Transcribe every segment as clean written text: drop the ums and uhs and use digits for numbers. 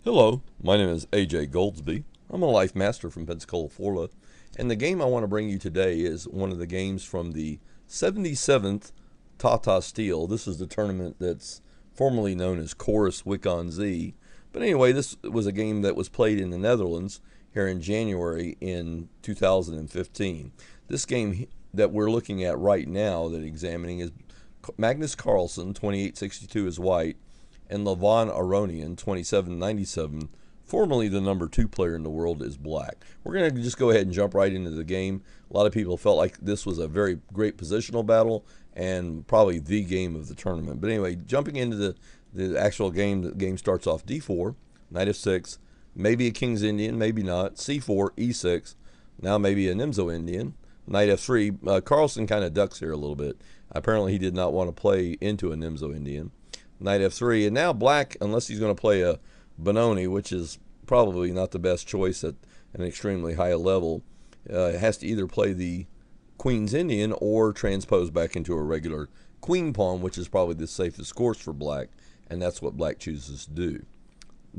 Hello, my name is AJ Goldsby. I'm a life master from Pensacola, Florida, and the game I want to bring you today is one of the games from the 77th Tata Steel. This is the tournament that's formerly known as CORUS Wijk Z. But anyway, this was a game that was played in the Netherlands here in January in 2015. This game that we're looking at right now, that examining, is Magnus Carlsen, 2862 is white, and Levon Aronian, 2797, formerly the number 2 player in the world, is black. We're going to just go ahead and jump right into the game. A lot of people felt like this was a very great positional battle and probably the game of the tournament. But anyway, jumping into the actual game, the game starts off d4, knight f6, maybe a king's Indian, maybe not, c4, e6, now maybe a Nimzo Indian, knight f3. Carlsen kind of ducks here a little bit. Apparently he did not want to play into a Nimzo Indian. Knight f3, and now black, unless he's going to play a Benoni, which is probably not the best choice at an extremely high level, has to either play the Queen's Indian or transpose back into a regular queen pawn, which is probably the safest course for black, and that's what black chooses to do.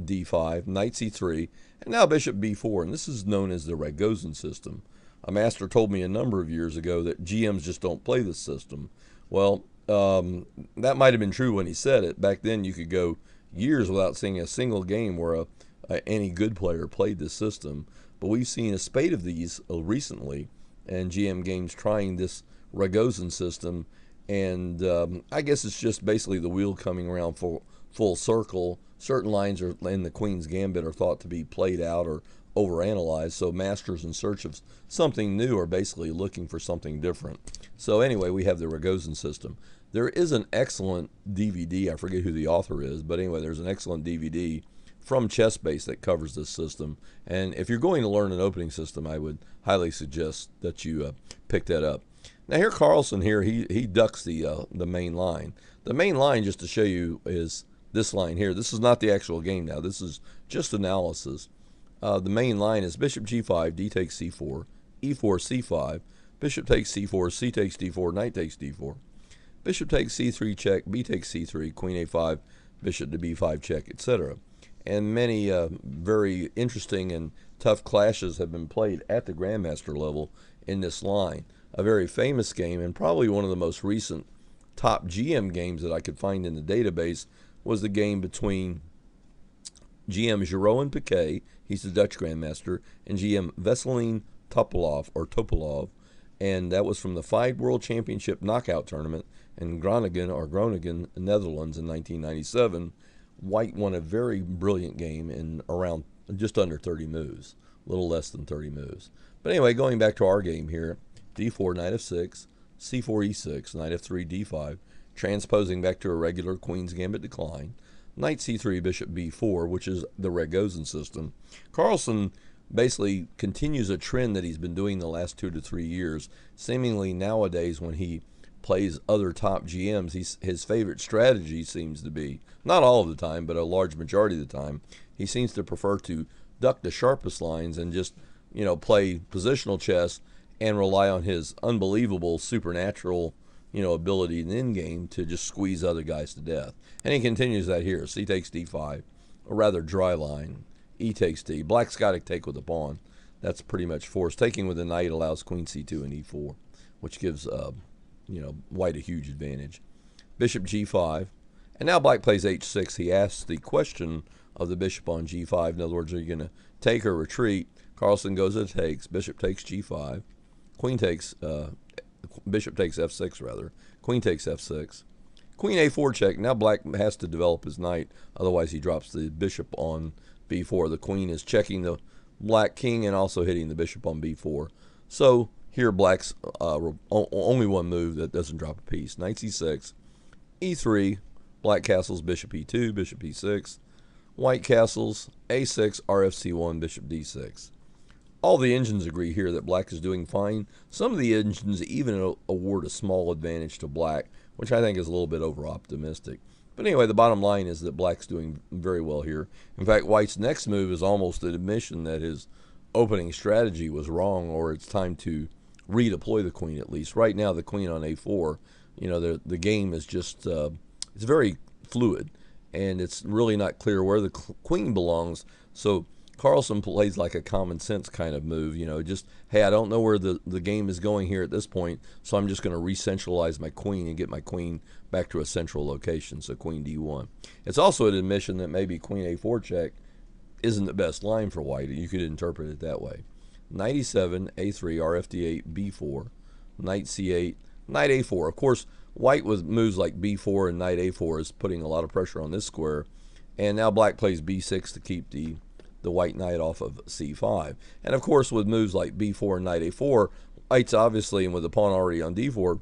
d5, knight c3, and now bishop b4, and this is known as the Ragozin system. A master told me a number of years ago that GMs just don't play this system. Well, that might have been true when he said it. Back then, you could go years without seeing a single game where any good player played this system. But we've seen a spate of these recently, and GM games trying this Ragozin system. And I guess it's just basically the wheel coming around full circle. Certain lines in the Queen's Gambit are thought to be played out or overanalyzed, so masters in search of something new are basically looking for something different. So anyway, we have the Ragozin system. There is an excellent DVD, I forget who the author is, but anyway, there's an excellent DVD from ChessBase that covers this system. And if you're going to learn an opening system, I would highly suggest that you pick that up. Now here, Carlsen here, he ducks the main line. The main line, just to show you, is this line here. This is not the actual game now. This is just analysis. The main line is bishop g5, d takes c4, e4, c5, bishop takes c4, c takes d4, knight takes d4, bishop takes c3 check, b takes c3, queen a5, bishop to b5 check, etc. And many very interesting and tough clashes have been played at the grandmaster level in this line. A very famous game, and probably one of the most recent top GM games that I could find in the database, was the game between GM Jeroen Piquet, he's the Dutch grandmaster, and GM Veselin Topalov, and that was from the FIDE World Championship knockout tournament in Groningen, Netherlands in 1997. Wijk won a very brilliant game in around just under 30 moves, a little less than 30 moves. But anyway, going back to our game here, d4, knight f6, c4, e6, knight f3, d5, transposing back to a regular Queen's Gambit decline, knight c3, bishop b4, which is the Ragozin system. Carlsen basically continues a trend that he's been doing the last 2 to 3 years. Seemingly nowadays, when he plays other top GMs, his favorite strategy seems to be, not all of the time, but a large majority of the time, he seems to prefer to duck the sharpest lines and just, play positional chess and rely on his unbelievable supernatural ability in the end game to just squeeze other guys to death. And he continues that here. C takes d5, a rather dry line. E takes d. Black's got to take with the pawn. That's pretty much forced. Taking with the knight allows queen c2 and e4, which gives white a huge advantage. Bishop g5, and now black plays h6. He asks the question of the bishop on g5. In other words, are you going to take or retreat? Carlsen goes it takes. Bishop takes g5. Queen takes bishop takes f6 rather. Queen takes f6. Queen a4 check. Now black has to develop his knight, otherwise he drops the bishop on b4. The queen is checking the black king and also hitting the bishop on b4. So here black's only one move that doesn't drop a piece. Knight c6, e3, black castles bishop e2, bishop e6, white castles a6, rfc1, bishop d6. All the engines agree here that black is doing fine. Some of the engines even award a small advantage to black, which I think is a little bit over-optimistic. But anyway, the bottom line is that black's doing very well here. In fact, white's next move is almost an admission that his opening strategy was wrong, or it's time to redeploy the queen at least. Right now, the queen on a4, the game is just, it's very fluid. and it's really not clear where the queen belongs. So Carlsen plays like a common sense kind of move, just, hey, I don't know where the game is going here at this point, so I'm just going to re-centralize my queen and get my queen back to a central location, so queen d1. It's also an admission that maybe queen a4 check isn't the best line for white. You could interpret it that way. Knight e7, a3, rfd8, b4, knight c8, knight a4. Of course, white with moves like b4 and knight a4 is putting a lot of pressure on this square, and now black plays b6 to keep the white knight off of c5. And of course, with moves like b4 and knight a4, white's obviously, and with the pawn already on d4,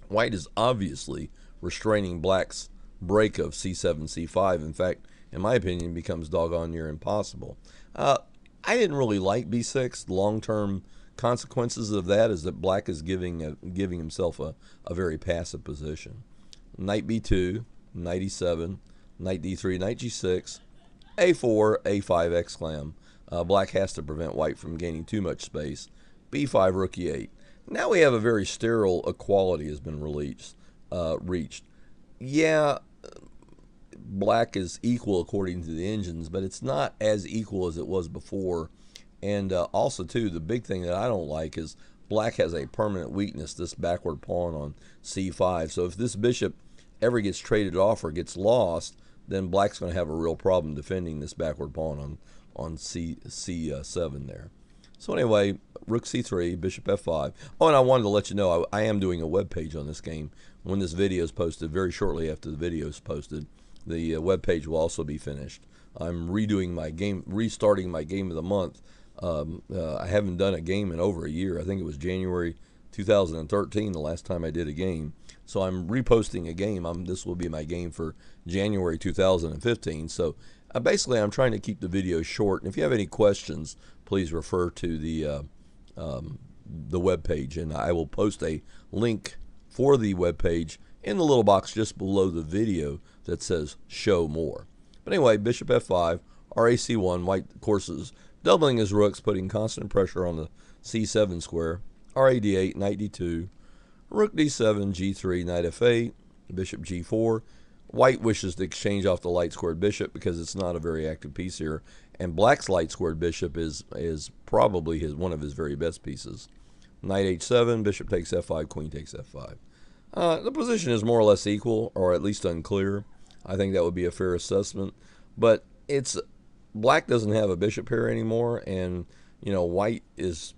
white is obviously restraining black's break of c7, c5. In fact, in my opinion, becomes doggone near impossible. I didn't really like b6. The long-term consequences of that is that black is giving himself a very passive position. Knight b2, knight e7, knight d3, knight g6, a4, a5, exclam. Black has to prevent white from gaining too much space. b5, rook e8. Now we have a very sterile equality has been reached. Yeah, black is equal according to the engines, but it's not as equal as it was before. And also, too, the big thing that I don't like is black has a permanent weakness, this backward pawn on c5. So if this bishop ever gets traded off or gets lost, then black's going to have a real problem defending this backward pawn on c7 there. So anyway, rook c3, bishop f5. Oh, and I wanted to let you know I am doing a web page on this game. When this video is posted, very shortly after the video is posted, the web page will also be finished. I'm redoing my game, restarting my game of the month. I haven't done a game in over a year. I think it was January 2013 the last time I did a game. So I'm reposting a game. This will be my game for January 2015. So basically, I'm trying to keep the videos short. And if you have any questions, please refer to the web page, and I will post a link for the web page in the little box just below the video that says "Show More." But anyway, bishop f5, rac1. White, of course, is doubling his rooks, putting constant pressure on the c7 square. rad8, knight d2. Rook d7, g3, knight f8, bishop g4. White wishes to exchange off the light squared bishop because it's not a very active piece here, and black's light squared bishop is probably one of his very best pieces. Knight h7, bishop takes f5, queen takes f5. The position is more or less equal, or at least unclear. I think that would be a fair assessment, but black doesn't have a bishop here anymore, and white is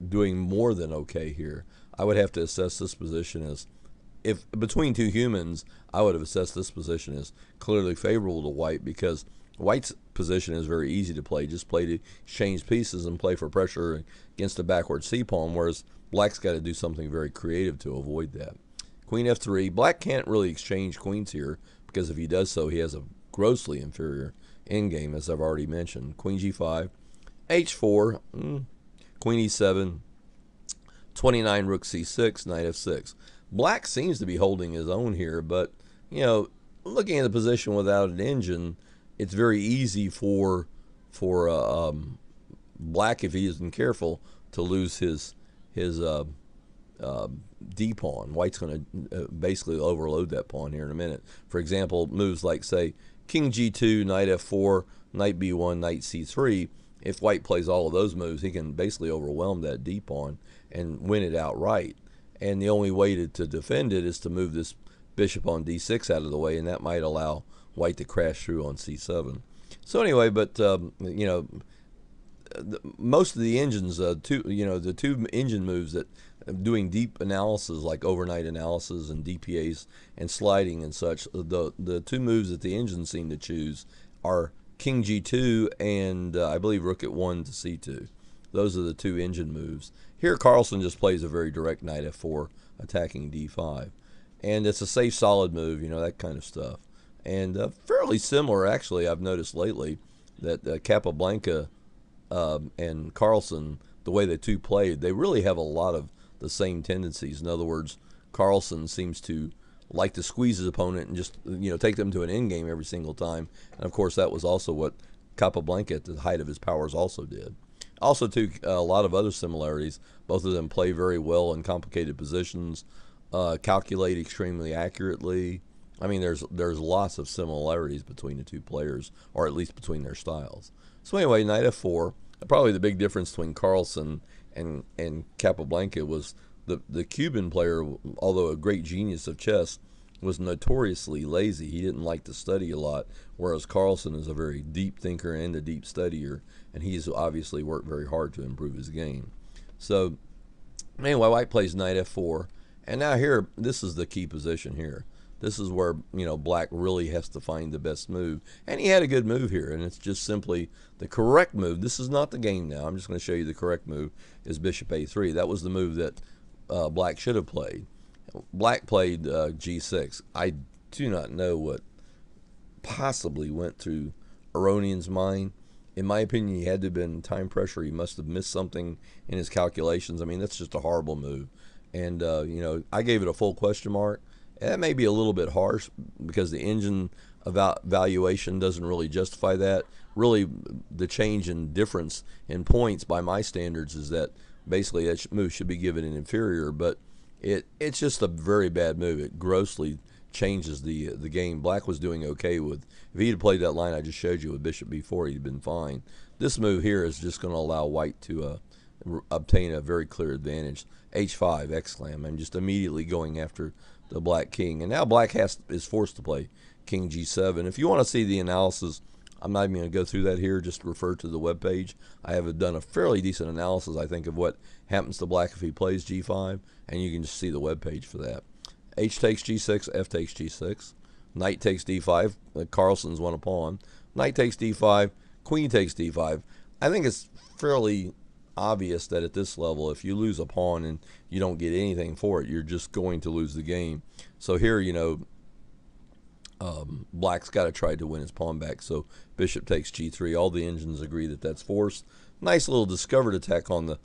doing more than okay here. I would have to assess this position as, if between two humans, I would have assessed this position as clearly favorable to white, because white's position is very easy to play. Just play to exchange pieces and play for pressure against a backward c-pawn, whereas black's got to do something very creative to avoid that. Queen f3. Black can't really exchange queens here, because if he does so, he has a grossly inferior endgame, as I've already mentioned. Queen g5, h4, queen e7, 29, rook c6, knight f6. Black seems to be holding his own here, but looking at the position without an engine, it's very easy for black, if he isn't careful, to lose his d pawn. White's going to basically overload that pawn here in a minute. For example, moves like, say, king g2, knight f4, knight b1, knight c3. If white plays all of those moves, he can basically overwhelm that d pawn and win it outright. And the only way to defend it is to move this bishop on d6 out of the way, and that might allow white to crash through on c7. So anyway, but most of the engines, the two engine moves that doing deep analysis like overnight analysis and DPAs and sliding and such, the two moves that the engines seem to choose are king g2 and I believe rook at 1 to c2. Those are the two engine moves. Here Carlsen just plays a very direct knight f4 attacking d5. And it's a safe, solid move, that kind of stuff. And fairly similar, actually, I've noticed lately that Capablanca and Carlsen, the way the two played, they really have a lot of the same tendencies. In other words, Carlsen seems to like to squeeze his opponent and just take them to an endgame every single time. And of course, that was also what Capablanca at the height of his powers also did. Also, too, a lot of other similarities. Both of them play very well in complicated positions, calculate extremely accurately, I mean, there's lots of similarities between the two players, or at least between their styles. So anyway, knight f4. Probably the big difference between Carlsen and Capablanca was the Cuban player, although a great genius of chess, was notoriously lazy. He didn't like to study a lot, whereas Carlsen is a very deep thinker and a deep studier, and he's obviously worked very hard to improve his game. So anyway, White plays knight f4, and now here, this is the key position here. This is where, Black really has to find the best move. And he had a good move here, and it's just simply the correct move. This is not the game now. I'm just going to show you the correct move is bishop a3. That was the move that Black should have played. Black played g6. I do not know what possibly went through Aronian's mind. In my opinion, he had to have been time pressure. He must have missed something in his calculations. I mean, that's just a horrible move. And, I gave it a full question mark. That may be a little bit harsh because the engine evaluation doesn't really justify that. Really, the change in difference in points by my standards is that basically that move should be given an inferior, but it's just a very bad move. It grossly changes the game. Black was doing okay with, if he had played that line I just showed you with bishop b4, he'd been fine. This move here is just going to allow White to obtain a very clear advantage. h5, exclam. I'm just immediately going after the Black king. And now Black is forced to play king g7. If you want to see the analysis, I'm not even going to go through that here. Just refer to the webpage. I have done a fairly decent analysis, I think, of what happens to Black if he plays g5, and you can just see the webpage for that. H takes g6, f takes g6. Knight takes d5. Carlsen's won a pawn. Knight takes d5. Queen takes d5. I think it's fairly obvious that at this level, if you lose a pawn and you don't get anything for it, you're just going to lose the game. So here, Black's got to try to win his pawn back. So bishop takes g3. All the engines agree that that's forced. Nice little discovered attack on the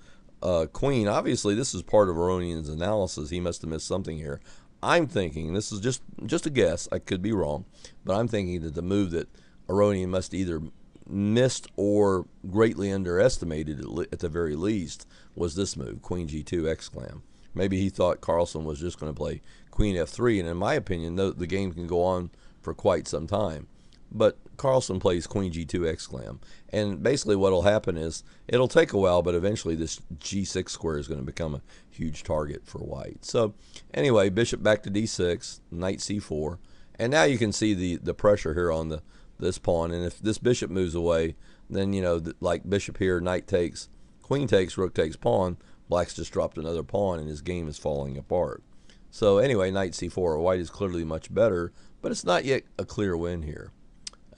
queen. Obviously, this is part of Aronian's analysis. He must have missed something here. I'm thinking, this is just a guess, I could be wrong, but I'm thinking that the move that Aronian must either missed or greatly underestimated at the very least was this move, queen g2, exclam. Maybe he thought Carlsen was just going to play queen f3, and in my opinion, the game can go on for quite some time. But Carlsen plays queen g2, exclam. And basically what will happen is, it'll take a while, but eventually this g6 square is going to become a huge target for White. So anyway, bishop back to d6, knight c4. And now you can see the pressure here on this pawn. And if this bishop moves away, then, like bishop here, knight takes, queen takes, rook takes pawn, Black's just dropped another pawn and his game is falling apart. So anyway, knight c4. White is clearly much better, but it's not yet a clear win here.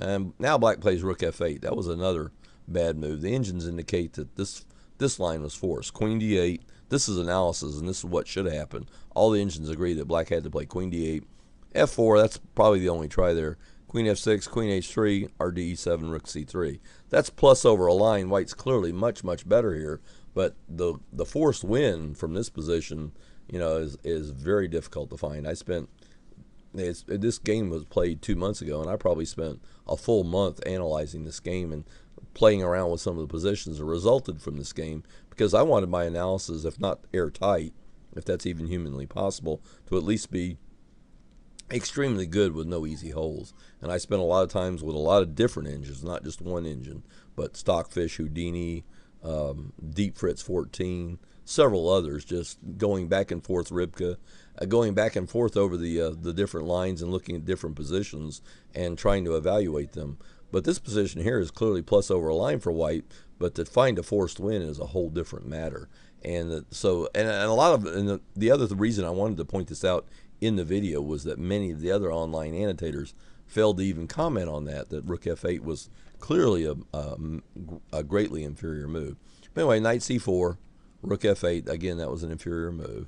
And now Black plays rook f8. That was another bad move. The engines indicate that this line was forced. Queen d8. This is analysis, and this is what should have happened. All the engines agree that Black had to play queen d8. f4, that's probably the only try there. Queen f6, queen h3, or d7, rook c3. That's plus over a line. White's clearly much, much better here. But the forced win from this position, is very difficult to find. This game was played 2 months ago, and I probably spent a full month analyzing this game and playing around with some of the positions that resulted from this game, because I wanted my analysis, if not airtight, if that's even humanly possible, to at least be extremely good with no easy holes. And I spent a lot of times with a lot of different engines, not just one engine, but Stockfish, Houdini, Deep Fritz 14, several others, just going back and forth, Ribka, going back and forth over the different lines and looking at different positions and trying to evaluate them. But this position here is clearly plus over a line for White, but to find a forced win is a whole different matter. And the other reason I wanted to point this out in the video was that many of the other online annotators failed to even comment on that rook f8 was clearly a greatly inferior move. But anyway, knight c4, rook f8, again, that was an inferior move.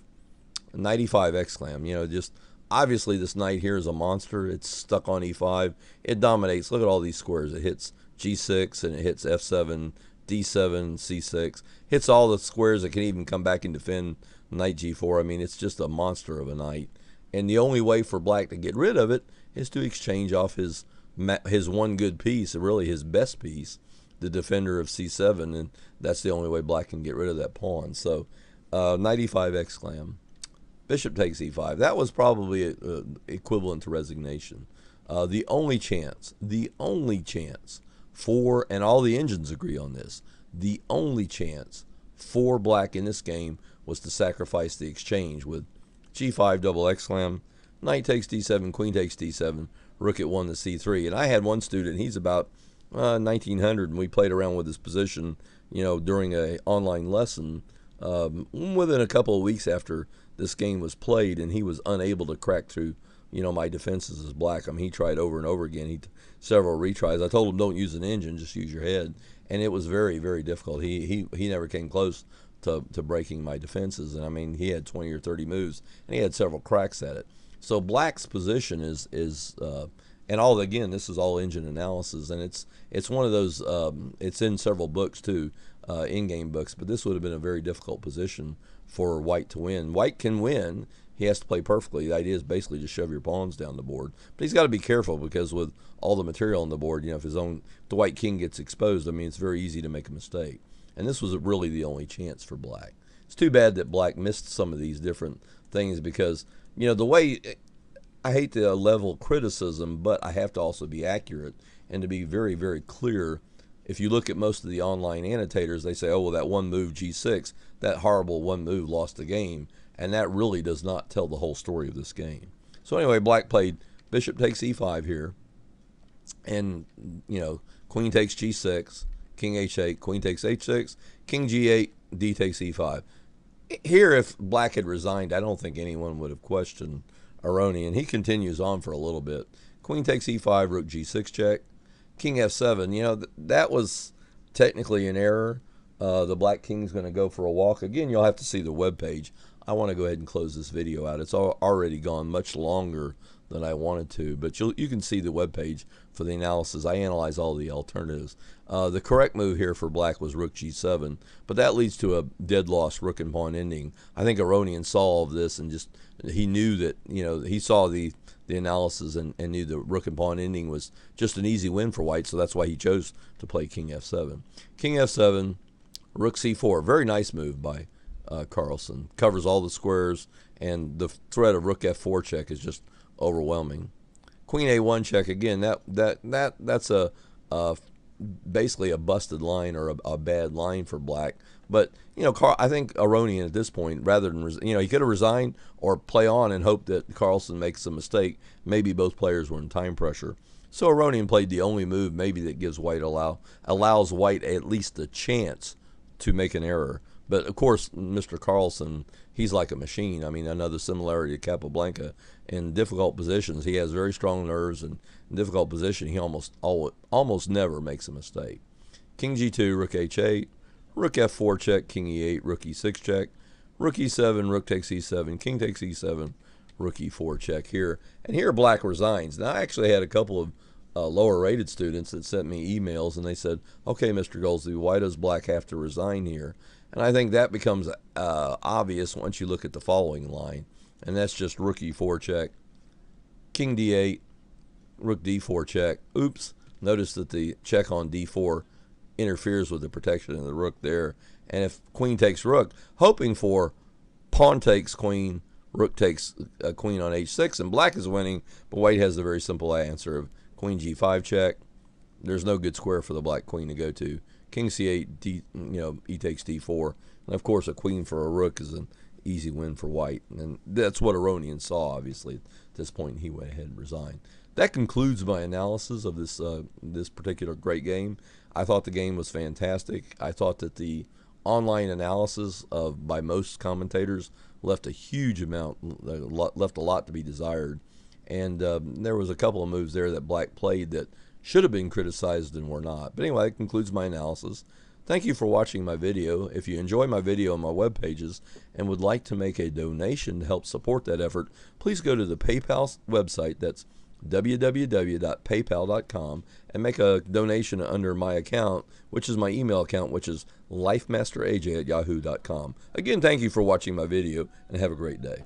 Knight e5, exclam. Just obviously this knight here is a monster. It's stuck on e5. It dominates. Look at all these squares. It hits g6 and it hits f7, d7, c6. Hits all the squares that can even come back and defend knight g4. I mean, it's just a monster of a knight. And the only way for Black to get rid of it is to exchange off his one good piece, really his best piece, the defender of c7, and that's the only way Black can get rid of that pawn. So knight e5, exclam. bishop takes e5. That was probably equivalent to resignation. The only chance for, and all the engines agree on this, the only chance for black in this game was to sacrifice the exchange with g5 double exclam, knight takes d7, queen takes d7, rook at 1 to c3. And I had one student, he's about 1900, and we played around with his position, you know, during a online lesson within a couple of weeks after this game was played, and he was unable to crack through, you know, my defenses as black. I mean, he tried over and over again. Several retries. I told him, don't use an engine, just use your head, and it was very, very difficult. He never came close to breaking my defenses, and I mean, he had 20 or 30 moves, and he had several cracks at it. So black's position is and all, again, this is all engine analysis, and it's one of those. It's in several books too, in-game books. But this would have been a very difficult position for white to win. White can win. He has to play perfectly. The idea is basically to shove your pawns down the board. But he's got to be careful, because with all the material on the board, you know, if the white king gets exposed, I mean, it's very easy to make a mistake. And this was really the only chance for black. It's too bad that black missed some of these different things, because, you know, the way, I hate to level criticism, but I have to also be accurate and to be very, very clear. If you look at most of the online annotators, they say, oh, well, that one move g6, that horrible one move lost the game. And that really does not tell the whole story of this game. So anyway, black played bishop takes e5 here. And, you know, queen takes g6, king h8, queen takes h6, king g8, d takes e5. Here, if black had resigned, I don't think anyone would have questioned Aronian. He continues on for a little bit. Queen takes e5, rook g6 check, king f7. You know, that was technically an error. The black king's going to go for a walk. Again, you'll have to see the web page. I want to go ahead and close this video out. It's already gone much longer than I wanted to, but you can see the web page for the analysis. I analyze all the alternatives. The correct move here for black was rook g7, but that leads to a dead loss rook and pawn ending. I think Aronian saw all of this and just, he knew that, you know, he saw the analysis and knew the rook and pawn ending was just an easy win for white, so that's why he chose to play king f7. King f7, rook c4, very nice move by Carlsen. Covers all the squares, and the threat of rook f4 check is just overwhelming. Queen a1 check, again, that's a basically a busted line, or a bad line for black. But, you know, I think Aronian at this point, rather than, you know, he could have resigned or play on and hope that Carlsen makes a mistake. Maybe both players were in time pressure. So Aronian played the only move maybe that gives white allows white at least a chance to make an error. But, of course, Mr. Carlsen, he's like a machine. I mean, another similarity to Capablanca. In difficult positions, he has very strong nerves, and in difficult position, he almost never makes a mistake. King g2, rook h8, rook f4 check, king e8, rook e6 check, rook e7, rook takes e7, king takes e7, rook e4 check here. And here black resigns. Now, I actually had a couple of lower-rated students that sent me emails, and they said, okay, Mr. Goldsby, why does black have to resign here? And I think that becomes obvious once you look at the following line, and that's just rook e4 check, king d8, rook d4 check. Oops, notice that the check on d4 interferes with the protection of the rook there. And if queen takes rook, hoping for pawn takes queen, rook takes queen on h6, and black is winning, but white has the very simple answer of queen g5 check. There's no good square for the black queen to go to. King c8, e takes d4. And of course, a queen for a rook is an easy win for white. And that's what Aronian saw, obviously. At this point, he went ahead and resigned. That concludes my analysis of this particular great game. I thought the game was fantastic. I thought that the online analysis by most commentators left a huge amount, left a lot to be desired. And there was a couple of moves there that black played that should have been criticized and were not. But anyway, that concludes my analysis. Thank you for watching my video. If you enjoy my video on my web pages and would like to make a donation to help support that effort, please go to the PayPal website. That's www.paypal.com, and make a donation under my account, which is my email account, which is lifemasteraj@yahoo.com. Again, thank you for watching my video, and have a great day.